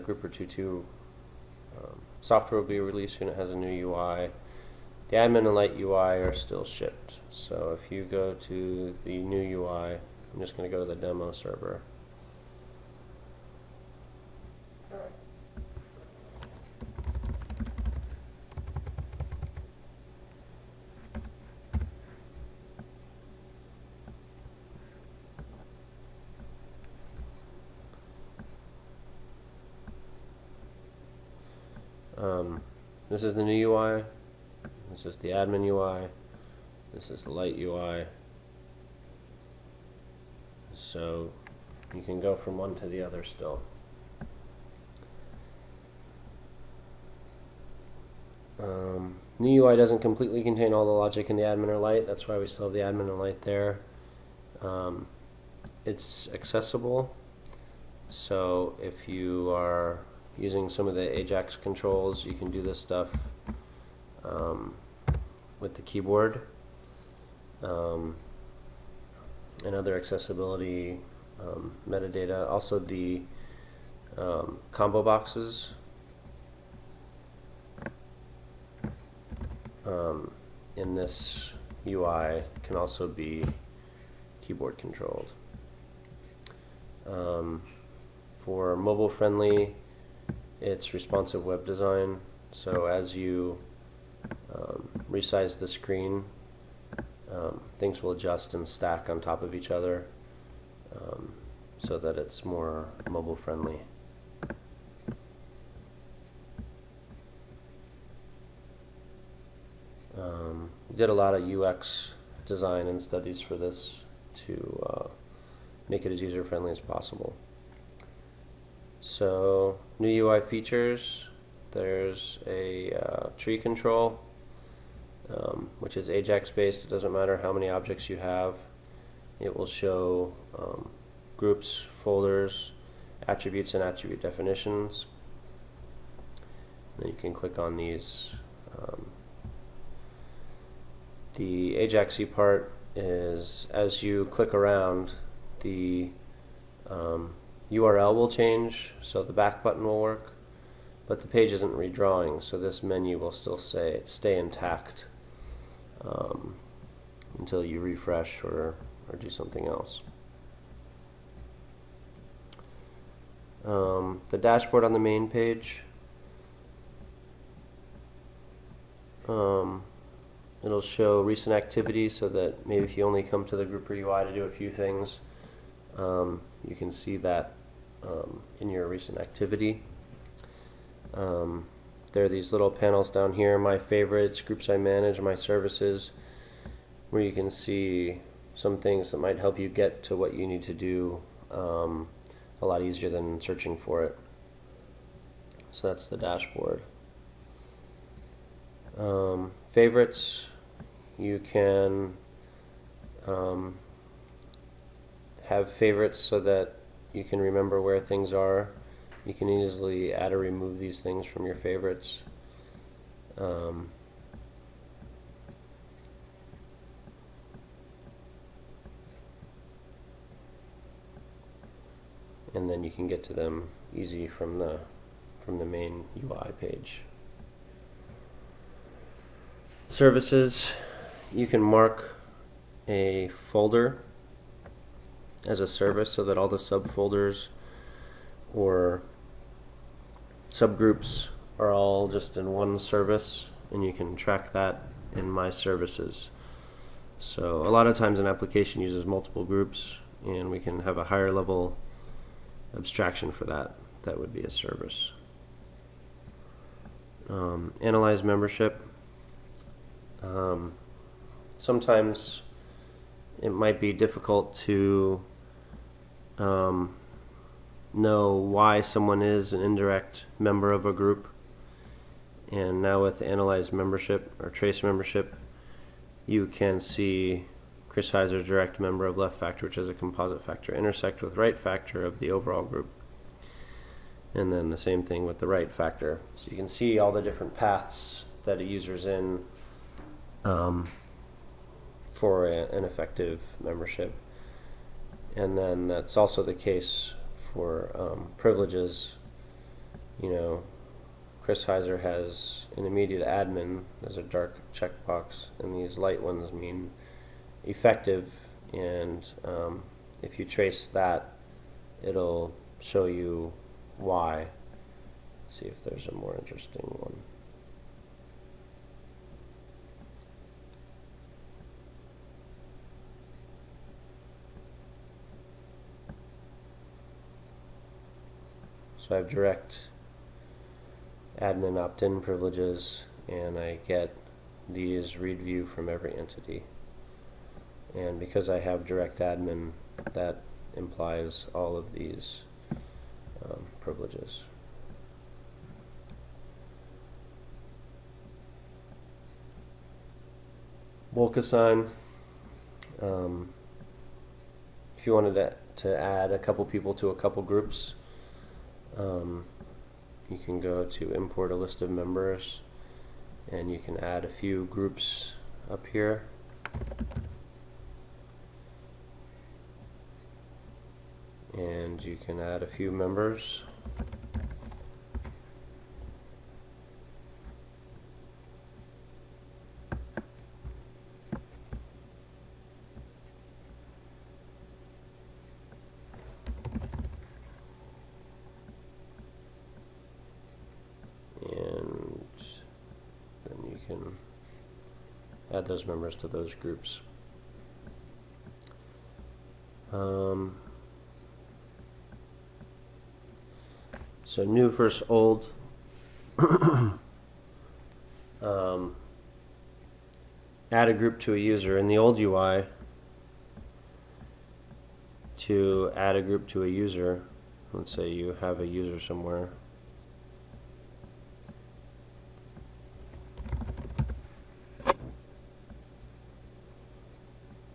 Grouper 2.2 software will be released soon. It has a new UI. The admin and light UI are still shipped. So if you go to the new UI, I'm just going to go to the demo server. This is the new UI. This is the admin UI. This is the light UI. So you can go from one to the other still. New UI doesn't completely contain all the logic in the admin or light. That's why we still have the admin and light there. It's accessible. So if you are using some of the Ajax controls, you can do this stuff with the keyboard, and other accessibility metadata. Also the combo boxes in this UI can also be keyboard controlled. For mobile friendly, it's responsive web design, so as you resize the screen, things will adjust and stack on top of each other so that it's more mobile friendly. We did a lot of UX design and studies for this to make it as user friendly as possible. So new UI features, there's a tree control, which is Ajax based. It doesn't matter how many objects you have. It will show groups, folders, attributes, and attribute definitions. Then you can click on these. The Ajax-y part is, as you click around, the URL will change, so the back button will work, but the page isn't redrawing, so this menu will still stay intact until you refresh or do something else. The dashboard on the main page, it'll show recent activities, so that maybe if you only come to the Grouper UI to do a few things, you can see that in your recent activity. There are these little panels down here, my favorites, groups I manage, my services, where you can see some things that might help you get to what you need to do a lot easier than searching for it. So that's the dashboard. Favorites, you can have favorites so that you can remember where things are. You can easily add or remove these things from your favorites. And then you can get to them easy from the main UI page. Services, you can mark a folder as a service so that all the subfolders or subgroups are all just in one service, and you can track that in My Services. So a lot of times an application uses multiple groups, and we can have a higher level abstraction for that. That would be a service. Analyze membership. Sometimes it might be difficult to know why someone is an indirect member of a group, and now with Analyze Membership or Trace Membership, you can see Chris Heiser's direct member of left factor, which is a composite factor, intersect with right factor of the overall group, and then the same thing with the right factor. So you can see all the different paths that a user's in for an effective membership. And then that's also the case for privileges. you know, Chris Heiser has an immediate admin. There's a dark checkbox, and these light ones mean effective. And if you trace that, it'll show you why. Let's see if there's a more interesting one. So I have direct admin opt-in privileges, and I get these read view from every entity. And because I have direct admin, that implies all of these privileges. Bulk assign. If you wanted to add a couple people to a couple groups, you can go to import a list of members, and you can add a few groups up here. And you can add a few members. And then you can add those members to those groups. So new versus old. Add a group to a user. In the old UI, to add a group to a user, let's say you have a user somewhere.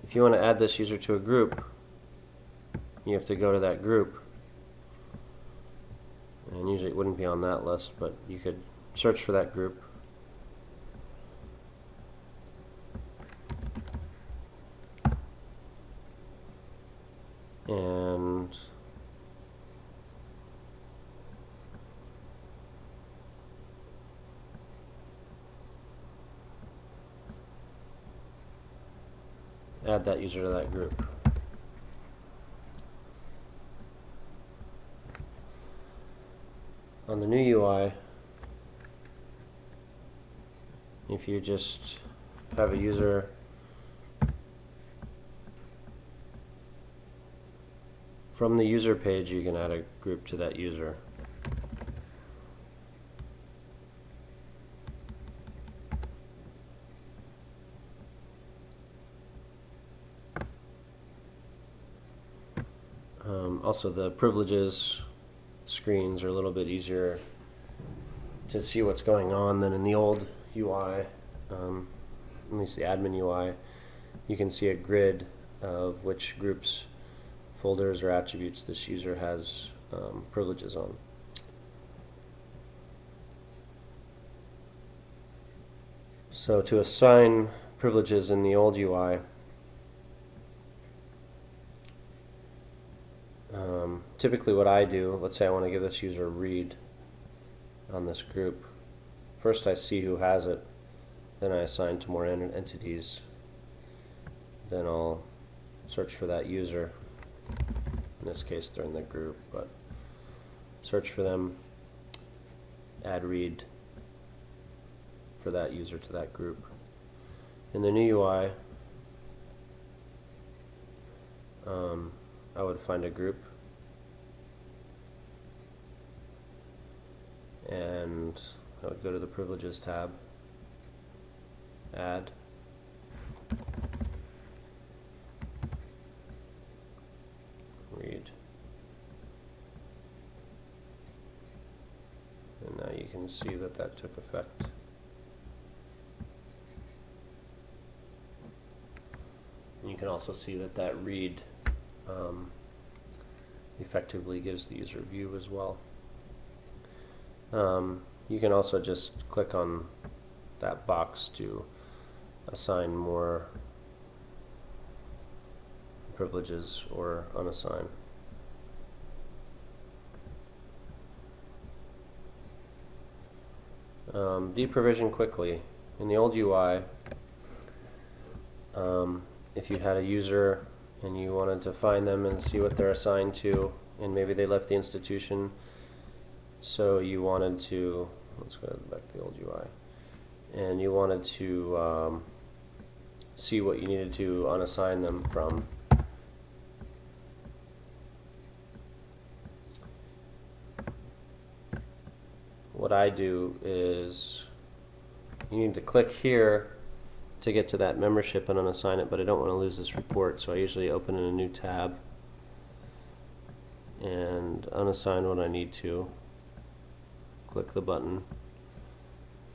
If you want to add this user to a group, you have to go to that group. And usually it wouldn't be on that list, but you could search for that group. And add that user to that group. On the new UI, if you just have a user from the user page, you can add a group to that user. Also, the privileges screens are a little bit easier to see what's going on than in the old UI, at least the admin UI. You can see a grid of which groups, folders, or attributes this user has privileges on. So to assign privileges in the old UI, typically what I do, let's say I want to give this user a read on this group. First I see who has it, then I assign to more entities, then I'll search for that user. In this case they're in the group, but search for them, add read for that user to that group. In the new UI, I would find a group and I would go to the privileges tab, add, read, and now you can see that that took effect. And you can also see that that read effectively gives the user view as well. You can also just click on that box to assign more privileges or unassign. Deprovision quickly. In the old UI, if you had a user and you wanted to find them and see what they're assigned to, and maybe they left the institution, so you wanted to, let's go back to the old UI, and you wanted to see what you needed to unassign them from. What I do is, you need to click here to get to that membership and unassign it, but I don't want to lose this report, so I usually open in a new tab and unassign what I need to. Click the button,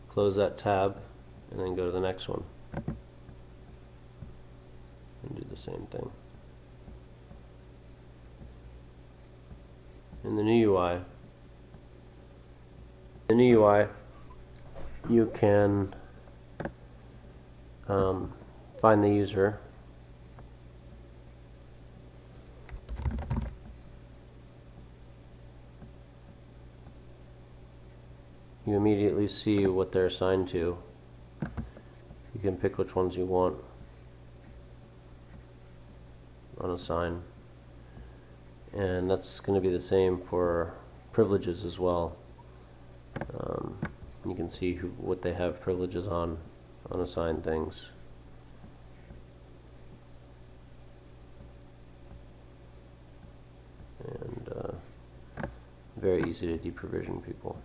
close that tab, and then go to the next one and do the same thing. In the new UI, you can find the user, you immediately see what they're assigned to. You can pick which ones you want, unassign, and that's going to be the same for privileges as well. You can see what they have privileges on unassigned things. And very easy to deprovision people.